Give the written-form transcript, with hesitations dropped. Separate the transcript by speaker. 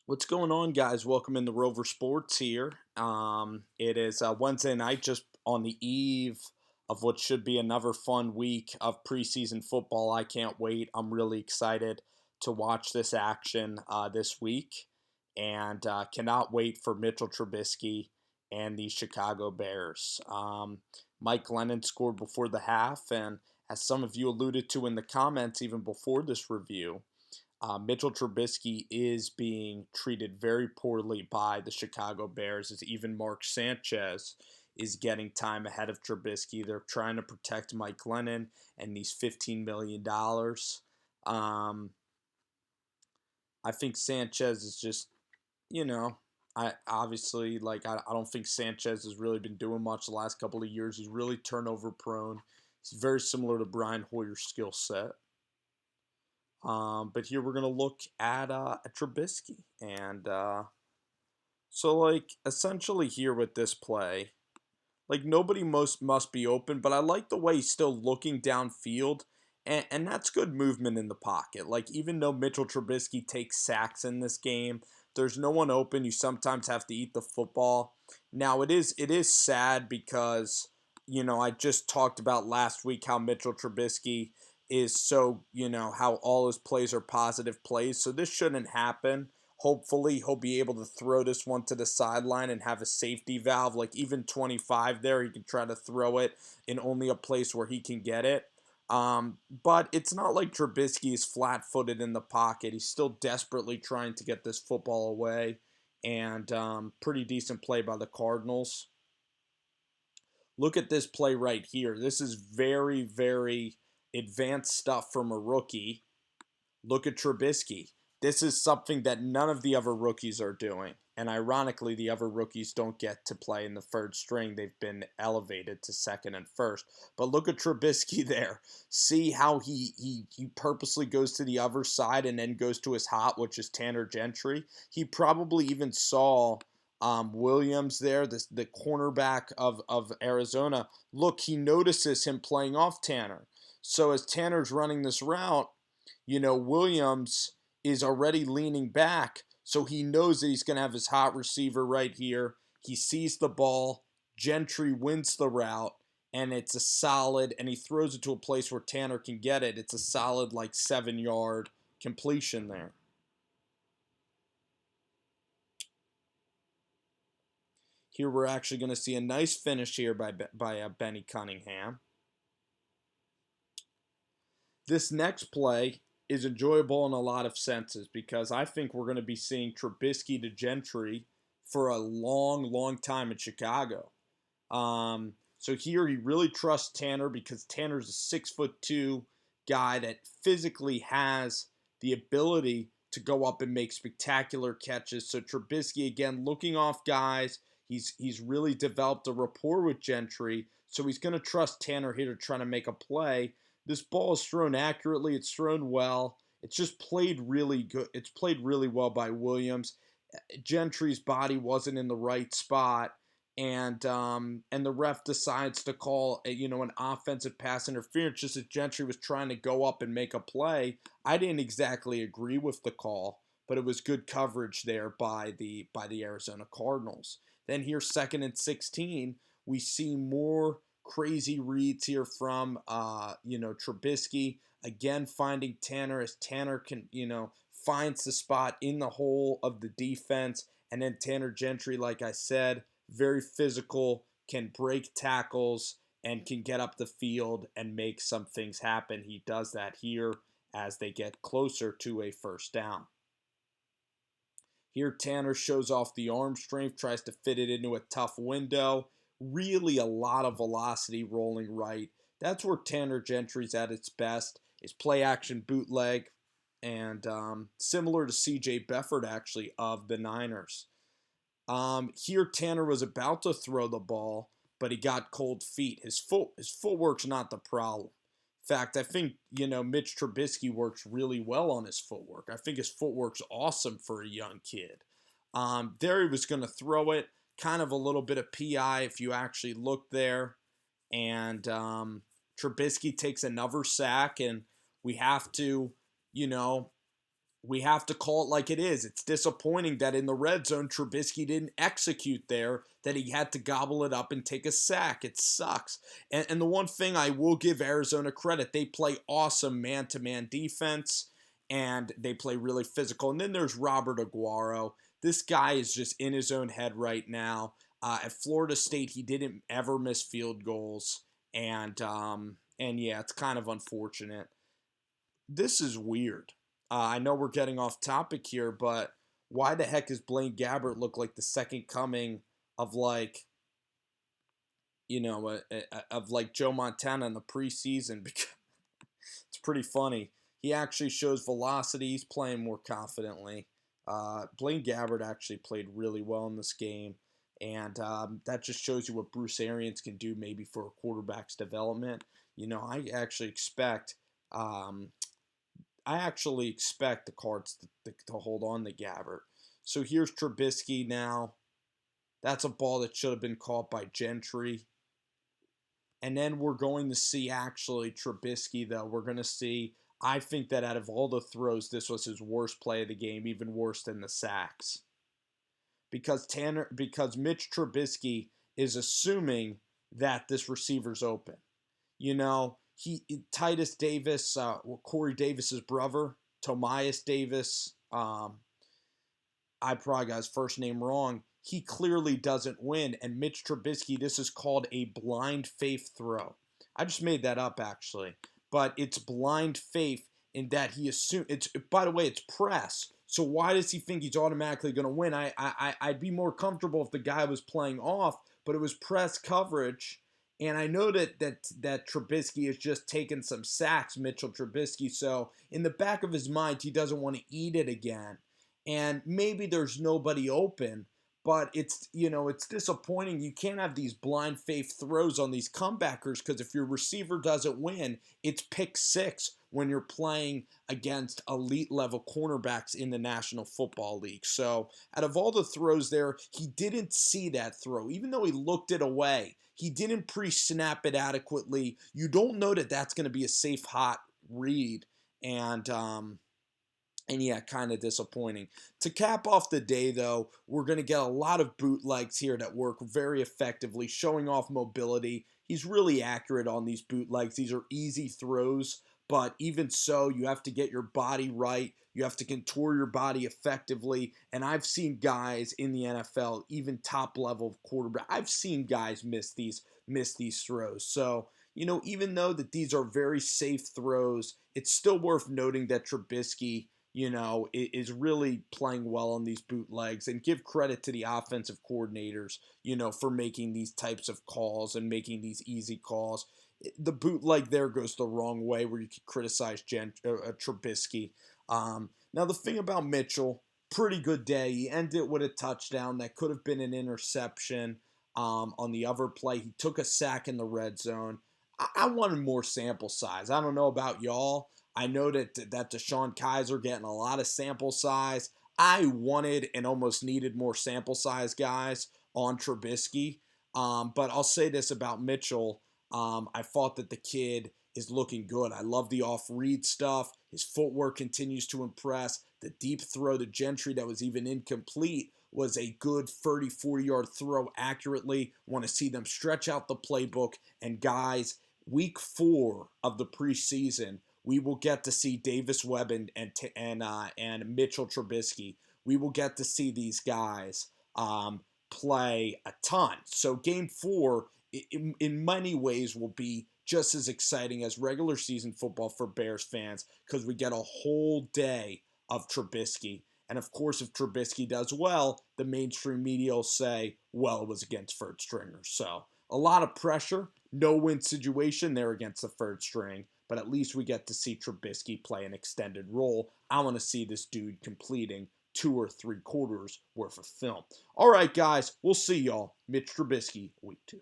Speaker 1: What's going on, guys? Welcome into Rover Sports here. It is Wednesday night, just on the eve of what should be another fun week of preseason football. I can't wait. I'm really excited to watch this action this week and cannot wait for Mitchell Trubisky and the Chicago Bears. Mike Glennon scored before the half, and as some of you alluded to in the comments, even before this review, Mitchell Trubisky is being treated very poorly by the Chicago Bears, as even Mark Sanchez is getting time ahead of Trubisky. They're trying to protect Mike Glennon and these $15 million. I think Sanchez is just, you know, I obviously I don't think Sanchez has really been doing much the last couple of years. He's really turnover prone. He's very similar to Brian Hoyer's skill set. But here we're gonna look at Trubisky, and essentially here with this play, nobody most must be open, but I like the way he's still looking downfield, and that's good movement in the pocket. Like, even though Mitchell Trubisky takes sacks in this game, there's no one open. You sometimes have to eat the football. Now it is sad because I just talked about last week how Mitchell Trubisky is so, how all his plays are positive plays. So this shouldn't happen. Hopefully, he'll be able to throw this one to the sideline and have a safety valve, like even 25 there. He can try to throw it in only a place where he can get it. But it's not like Trubisky is flat-footed in the pocket. He's still desperately trying to get this football away, and pretty decent play by the Cardinals. Look at this play right here. This is very, very advanced stuff from a rookie. Look at Trubisky. This is something that none of the other rookies are doing. And ironically, the other rookies don't get to play in the third string. They've been elevated to second and first. But look at Trubisky there. See how he purposely goes to the other side and then goes to his hot, which is Tanner Gentry. He probably even saw Williams there, the cornerback of Arizona. Look, he notices him playing off Tanner. So as Tanner's running this route, Williams is already leaning back, so he knows that he's going to have his hot receiver right here. He sees the ball. Gentry wins the route, and it's a solid, and he throws it to a place where Tanner can get it. It's a solid, 7-yard completion there. Here we're actually going to see a nice finish here by Benny Cunningham. This next play is enjoyable in a lot of senses because I think we're going to be seeing Trubisky to Gentry for a long, long time in Chicago. So here he really trusts Tanner because Tanner's a 6'2" guy that physically has the ability to go up and make spectacular catches. So Trubisky, again, looking off guys. He's really developed a rapport with Gentry, so he's going to trust Tanner here to try to make a play. This ball is thrown accurately. It's thrown well. It's just played really good. It's played really well by Williams. Gentry's body wasn't in the right spot, and the ref decides to call an offensive pass interference just as Gentry was trying to go up and make a play. I didn't exactly agree with the call, but it was good coverage there by the Arizona Cardinals. Then here, 2nd and 16, we see more crazy reads here from Trubisky, again finding Tanner as Tanner can finds the spot in the hole of the defense, and then Tanner Gentry, like I said, very physical, can break tackles and can get up the field and make some things happen. He does that here as they get closer to a first down. Here Tanner shows off the arm strength, tries to fit it into a tough window. Really a lot of velocity rolling right. That's where Tanner Gentry's at its best. Is play action bootleg, and similar to C.J. Beathard actually of the Niners. Here Tanner was about to throw the ball, but he got cold feet. His footwork's not the problem. In fact, I think, Mitch Trubisky works really well on his footwork. I think his footwork's awesome for a young kid. There he was going to throw it, kind of a little bit of PI if you actually look there. And Trubisky takes another sack, and we have to, we have to call it like it is. It's disappointing that in the red zone, Trubisky didn't execute there, that he had to gobble it up and take a sack. It sucks. And the one thing I will give Arizona credit, they play awesome man-to-man defense, and they play really physical. And then there's Robert Aguero. This guy is just in his own head right now. At Florida State, he didn't ever miss field goals. And yeah, it's kind of unfortunate. This is weird. I know we're getting off topic here, but why the heck does Blaine Gabbert look like the second coming of like, of like Joe Montana in the preseason? Because it's pretty funny. He actually shows velocity. He's playing more confidently. Blaine Gabbert actually played really well in this game, and that just shows you what Bruce Arians can do maybe for a quarterback's development. I actually expect the Cards to hold on to Gabbert. So here's Trubisky now. That's a ball that should have been caught by Gentry. And then we're going to see actually Trubisky, though. We're going to see, I think that out of all the throws, this was his worst play of the game, even worse than the sacks. Because Mitch Trubisky is assuming that this receiver's open. Titus Davis, Corey Davis's brother, Tomias Davis, I probably got his first name wrong. He clearly doesn't win, and Mitch Trubisky, this is called a blind faith throw. I just made that up actually, but it's blind faith in that he assumes it's. By the way, it's press. So why does he think he's automatically going to win? I'd be more comfortable if the guy was playing off, but it was press coverage. And I know that Trubisky has just taken some sacks, Mitchell Trubisky. So in the back of his mind, he doesn't want to eat it again. And maybe there's nobody open, but it's disappointing. You can't have these blind faith throws on these comebackers because if your receiver doesn't win, it's pick six when you're playing against elite level cornerbacks in the National Football League. So out of all the throws there, he didn't see that throw. Even though he looked it away, he didn't pre-snap it adequately. You don't know that that's going to be a safe, hot read. And yeah, kind of disappointing. To cap off the day, though, we're going to get a lot of bootlegs here that work very effectively, showing off mobility. He's really accurate on these bootlegs. These are easy throws, but even so, you have to get your body right. You have to contour your body effectively. And I've seen guys in the NFL, even top level quarterback, I've seen guys miss these throws. So, even though that these are very safe throws, it's still worth noting that Trubisky, is really playing well on these bootlegs, and give credit to the offensive coordinators, for making these types of calls and making these easy calls. The bootleg there goes the wrong way where you could criticize Trubisky. Now, the thing about Mitchell, pretty good day. He ended with a touchdown that could have been an interception. On the other play, he took a sack in the red zone. I wanted more sample size. I don't know about y'all. I know that DeShone Kizer getting a lot of sample size. I wanted and almost needed more sample size guys on Trubisky. But I'll say this about Mitchell. I thought that the kid is looking good. I love the off-read stuff. His footwork continues to impress. The deep throw to Gentry that was even incomplete was a good 30, 40-yard throw accurately. Want to see them stretch out the playbook. And guys, week 4 of the preseason, we will get to see Davis Webb and Mitchell Trubisky. We will get to see these guys play a ton. So game 4, in many ways, will be just as exciting as regular season football for Bears fans because we get a whole day of Trubisky. And of course, if Trubisky does well, the mainstream media will say, well, it was against third stringers. So a lot of pressure, no win situation there against the third string. But at least we get to see Trubisky play an extended role. I want to see this dude completing 2 or 3 quarters worth of film. All right, guys, we'll see y'all. Mitch Trubisky, week 2.